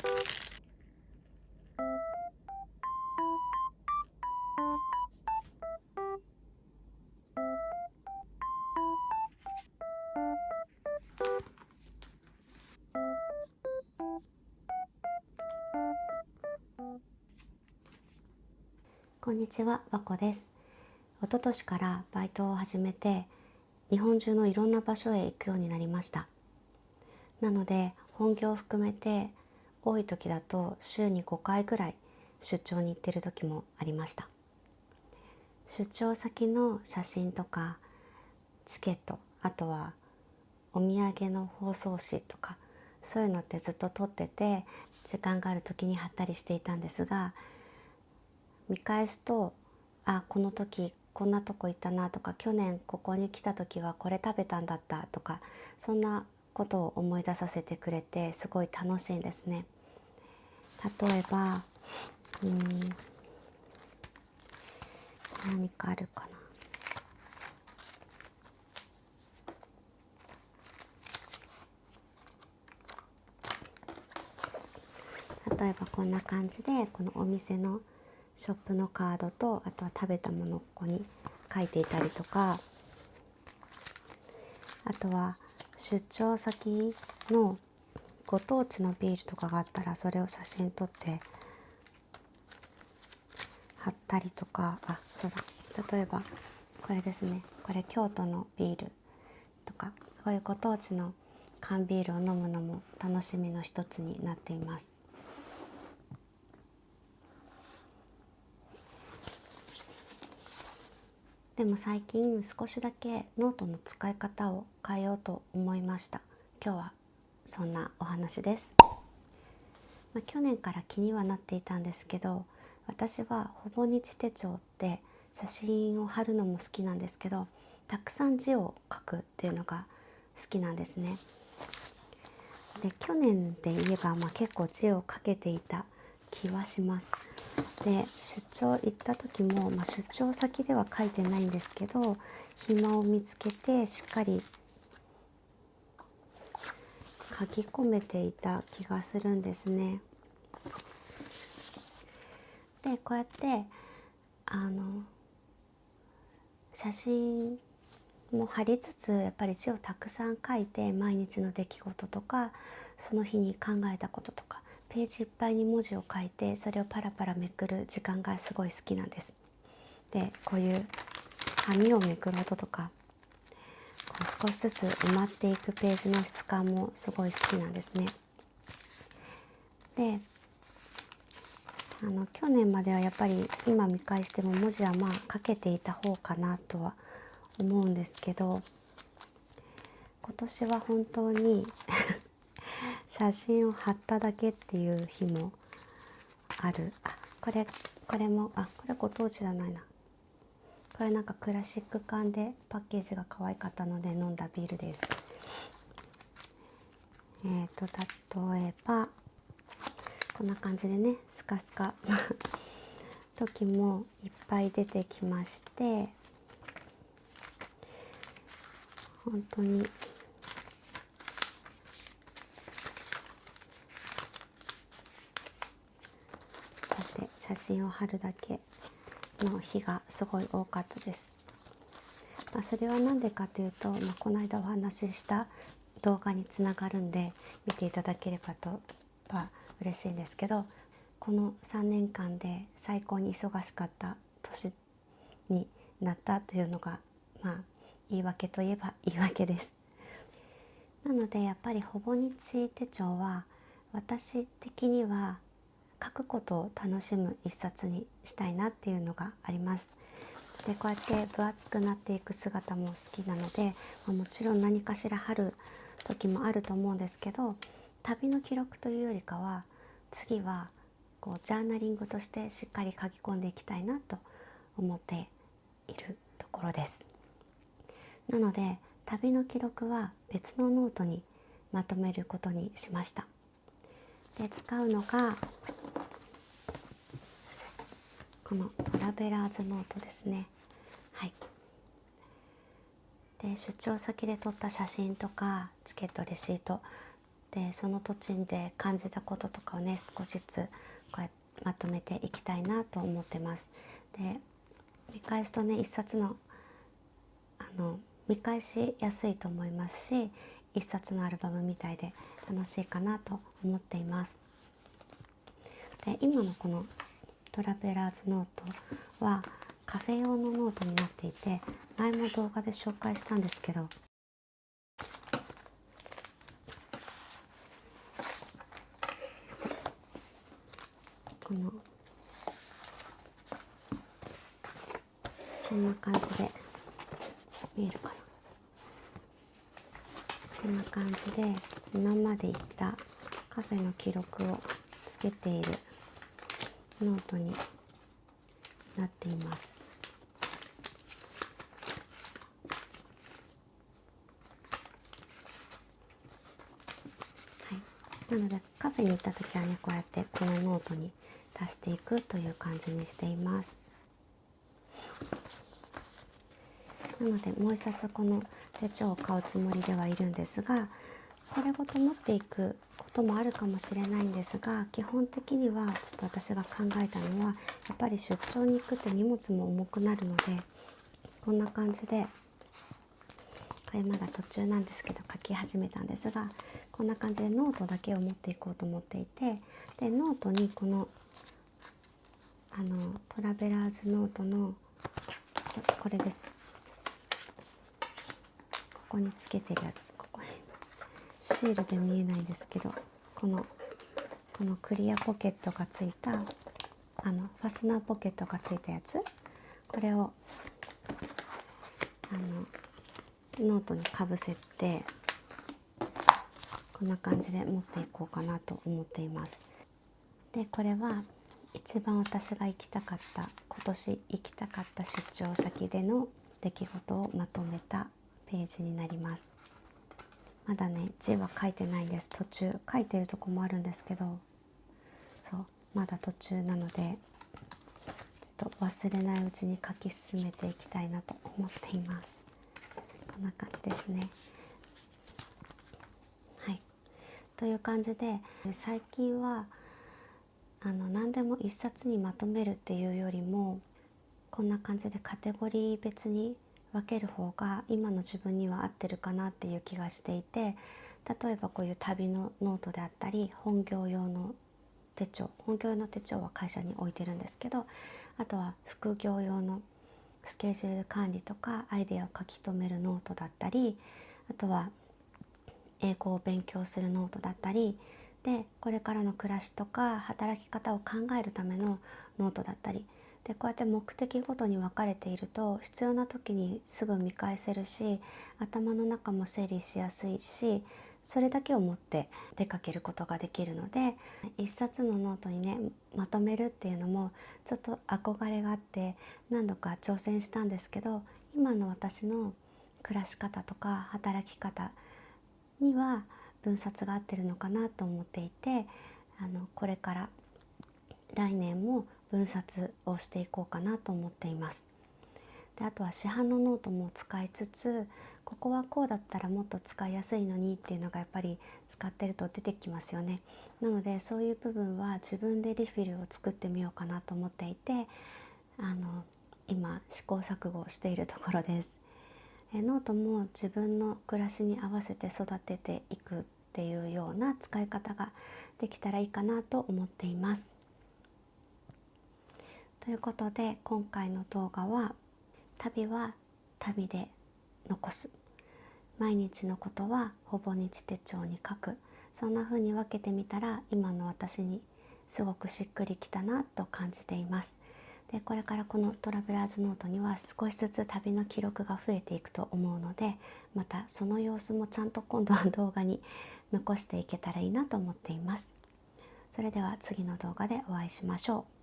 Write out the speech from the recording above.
こんにちは、わこです。一昨年からバイトを始めて、日本中のいろんな場所へ行くようになりました。なので、本業を含めて多い時だと週に5回ぐらい出張に行ってる時もありました。出張先の写真とかチケット、あとはお土産の包装紙とか、そういうのってずっと撮ってて、時間がある時に貼ったりしていたんですが、見返すと、この時こんなとこ行ったなとか、去年ここに来た時はこれ食べたんだったとか、そんなことを思い出させてくれて、すごい楽しいんですね。例えば何かあるかな。例えばこんな感じで、このお店のショップのカードと、あとは食べたものをここに書いていたりとか、あとは出張先のご当地のビールとかがあったら、それを写真撮って貼ったりとか、そうだ、例えばこれですね、これ京都のビールとか、こういうご当地の缶ビールを飲むのも楽しみの一つになっています。でも最近少しだけノートの使い方を変えようと思いました。今日はそんなお話です。去年から気にはなっていたんですけど、私はほぼ日手帳って写真を貼るのも好きなんですけど、たくさん字を書くっていうのが好きなんですね。で、去年で言えば、結構字を書けていた気はします。で、出張行った時も、出張先では書いてないんですけど、暇を見つけてしっかり書き込めていた気がするんですね。で、こうやって写真も貼りつつ、やっぱり字をたくさん書いて、毎日の出来事とかその日に考えたこととか、ページいっぱいに文字を書いて、それをパラパラめくる時間がすごい好きなんです。で、こういう紙をめくる音とか、こう少しずつ埋まっていくページの質感もすごい好きなんですね。で、去年まではやっぱり、今見返しても文字は書けていた方かなとは思うんですけど、今年は本当に写真を貼っただけっていう日もある。これもこれご当地じゃないな。これなんかクラシック缶でパッケージが可愛かったので飲んだビールです。例えばこんな感じでね、スカスカな時もいっぱい出てきまして、本当に写真を貼るだけの日がすごい多かったです。それは何でかというと、この間お話しした動画につながるんで、見ていただければと嬉しいんですけど、この3年間で最高に忙しかった年になったというのが、言い訳といえば言い訳です。なのでやっぱりほぼ日手帳は、私的には書くことを楽しむ一冊にしたいなっていうのがあります。で、こうやって分厚くなっていく姿も好きなので、もちろん何かしら貼る時もあると思うんですけど、旅の記録というよりかは、次はジャーナリングとしてしっかり書き込んでいきたいなと思っているところです。なので旅の記録は別のノートにまとめることにしました。で、使うのがこのトラベラーズノートですね。で、出張先で撮った写真とかチケット、レシートでその土地で感じたこととかをね少しずつこうやってまとめていきたいなと思ってます。で見返すとね一冊の見返しやすいと思いますし、一冊のアルバムみたいで楽しいかなと思っています。で今のこのトラベラーズノートはカフェ用のノートになっていて、前も動画で紹介したんですけど、こんな感じで見えるかな。こんな感じで今まで行ったカフェの記録をつけているノートになっています。はい、なのでカフェに行った時はねこうやってこのノートに足していくという感じにしています。なのでもう一冊この手帳を買うつもりではいるんですが、これごと持っていくこともあるかもしれないんですが、基本的にはちょっと私が考えたのはやっぱり出張に行くって荷物も重くなるので、こんな感じでこれまだ途中なんですけど書き始めたんですが、こんな感じでノートだけを持っていこうと思っていて、でノートにこのトラベラーズノートのこれです。ここにつけてるやつ、ここにシールで見えないんですけど、このクリアポケットがついたファスナーポケットがついたやつ、これをノートにかぶせてこんな感じで持っていこうかなと思っています。でこれは一番私が行きたかった、今年行きたかった出張先での出来事をまとめたページになります。まだね字は書いてないんです。途中書いてるとこもあるんですけど、そうまだ途中なのでちょっと忘れないうちに書き進めていきたいなと思っています。こんな感じですね。はい、という感じで最近は何でも一冊にまとめるっていうよりも、こんな感じでカテゴリー別に分ける方が今の自分には合ってるかなっていう気がしていて、例えばこういう旅のノートであったり、本業用の手帳は会社に置いてるんですけど、あとは副業用のスケジュール管理とかアイデアを書き留めるノートだったり、あとは英語を勉強するノートだったりで、これからの暮らしとか働き方を考えるためのノートだったりで、こうやって目的ごとに分かれていると必要な時にすぐ見返せるし、頭の中も整理しやすいし、それだけを持って出かけることができるので、一冊のノートにねまとめるっていうのもちょっと憧れがあって何度か挑戦したんですけど、今の私の暮らし方とか働き方には分冊が合ってるのかなと思っていて、これから来年も分冊をしていこうかなと思っています。であとは市販のノートも使いつつ、ここはこうだったらもっと使いやすいのにっていうのがやっぱり使ってると出てきますよね。なのでそういう部分は自分でリフィルを作ってみようかなと思っていて、今試行錯誤しているところです。ノートも自分の暮らしに合わせて育てていくっていうような使い方ができたらいいかなと思っています。ということで今回の動画は、旅は旅で残す、毎日のことはほぼ日手帳に書く、そんな風に分けてみたら今の私にすごくしっくりきたなと感じています。でこれからこのトラベラーズノートには少しずつ旅の記録が増えていくと思うので、またその様子もちゃんと今度は動画に残していけたらいいなと思っています。それでは次の動画でお会いしましょう。